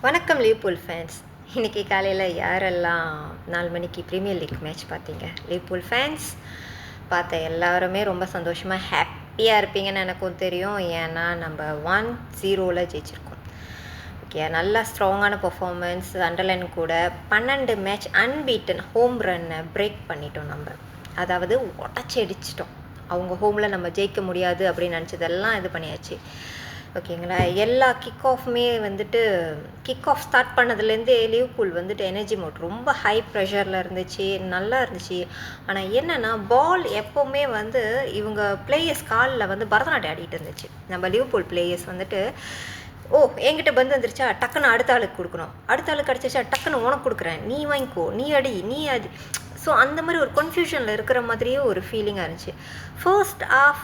வணக்கம் Liverpool fans. இன்றைக்கி காலையில் யாரெல்லாம் 4 மணிக்கு ப்ரீமியர் லீக் மேட்ச் பார்த்தீங்க? லிவர்பூல் ஃபேன்ஸ் பார்த்த எல்லாருமே ரொம்ப சந்தோஷமாக ஹாப்பியாக இருப்பீங்கன்னு எனக்கும் தெரியும். ஏன்னா நம்ம 1-0 ஜெயிச்சிருக்கோம். ஓகே, நல்லா ஸ்ட்ராங்கான பர்ஃபார்மன்ஸ். அண்டர்லைன் கூட 12 மேட்ச் அன்பீட்டன் ஹோம் ரன்னை பிரேக் பண்ணிட்டோம். நம்ம அதாவது உடச்சி அடிச்சிட்டோம். அவங்க ஹோமில் நம்ம ஜெயிக்க முடியாது அப்படின்னு நினச்சதெல்லாம் இது பண்ணியாச்சு. ஓகேங்களா? எல்லா கிக் ஆஃப்மே கிக் ஆஃப் ஸ்டார்ட் பண்ணதுலேருந்தே லிவர்பூல் எனர்ஜி மோட் ரொம்ப ஹை ப்ரெஷரில் இருந்துச்சு, நல்லா இருந்துச்சு. ஆனால் என்னென்னா பால் எப்போவுமே இவங்க பிளேயர்ஸ் காலில் பரதநாட்டியம் ஆடிட்டு இருந்துச்சு. நம்ம லிவர்பூல் பிளேயர்ஸ் என்கிட்ட வந்துருச்சா டக்குன்னு அடுத்த ஆளுக்கு கொடுக்கணும், அடுத்த ஆளுக்கு கிடச்சிச்சா டக்குன்னு உனக்கு கொடுக்குறேன், நீ வாங்கிக்கோ, நீ அடி, நீ அடி. ஸோ அந்த மாதிரி ஒரு கன்ஃபியூஷனில் இருக்கிற மாதிரியே ஒரு ஃபீலிங்காக இருந்துச்சு. ஃபர்ஸ்ட் ஹாஃப்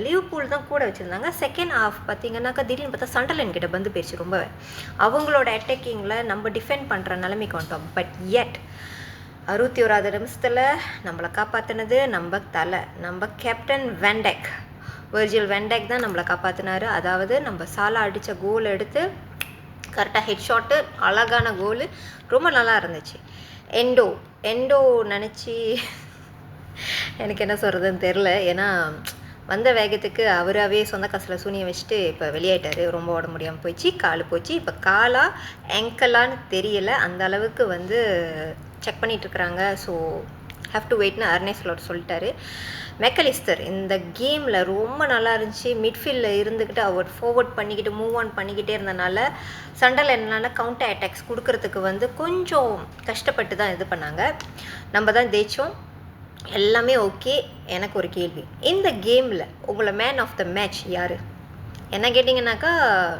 லிவர்பூல் தான் கூட வச்சுருந்தாங்க. செகண்ட் ஹாஃப் பார்த்திங்கன்னாக்கா திடீர்னு பார்த்தா சண்டர்லைன் கிட்ட போயிடுச்சு. ரொம்பவே அவங்களோட அட்டாக்கிங்கில் நம்ம டிஃபெண்ட் பண்ணுற நிலைமைக்கு வந்துட்டோம். பட் எட் 61வது நிமிஷத்தில் நம்மளை காப்பாற்றினது நம்ம கேப்டன் வெர்ஜில் வெண்டேக் தான் நம்மளை காப்பாற்றினார். அதாவது நம்ம சாலா அடித்த கோல் எடுத்து கரெக்டாக ஹெட் ஷாட்டு, அழகான கோலு, ரொம்ப நல்லா இருந்துச்சு. எண்டோ நினச்சி எனக்கு என்ன சொல்கிறதுன்னு தெரில. ஏன்னா வந்த வேகத்துக்கு அவராகவே சொந்த காசில் சூனியை வச்சுட்டு இப்போ வெளியாயிட்டார். ரொம்ப உடம்பு முடியாமல் போயிடுச்சு, கால் போச்சு. இப்போ காலா ஆங்கலான்னு தெரியலை, அந்த அளவுக்கு செக் பண்ணிகிட்ருக்குறாங்க. ஸோ ஹேவ் டு வெயிட்னு அர்னே ஸ்லாட் சொல்லிட்டாரு. மெக்கலிஸ்டர் இந்த கேமில் ரொம்ப நல்லா இருந்துச்சு. மிட்ஃபீல்டில் இருந்துக்கிட்டு அவர் ஃபார்வர்ட் பண்ணிக்கிட்டு மூவ் ஆன் பண்ணிக்கிட்டே இருந்தனால சண்டர்லைனால் கவுண்டர் அட்டாக்ஸ் கொடுக்கறதுக்கு கொஞ்சம் கஷ்டப்பட்டு தான் இது பண்ணாங்க. நம்ம தான் ஜெயித்தோம். எல்லாமே ஓகே. எனக்கு ஒரு கேள்வி, இந்த கேமில் உங்களை மேன் ஆஃப் த மேட்ச் யார்? என்ன கேட்டிங்கன்னாக்கா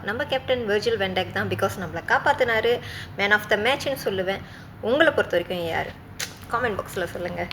நம்ம கேப்டன் வெர்ஜில் வெண்டேக் தான். பிகாஸ் நம்மளை காப்பாற்றினார். மேன் ஆஃப் த மேட்ச்னு சொல்லுவேன். உங்களை பொறுத்த வரைக்கும் யார்? காமெண்ட் பாக்ஸில் சொல்லுங்கள்.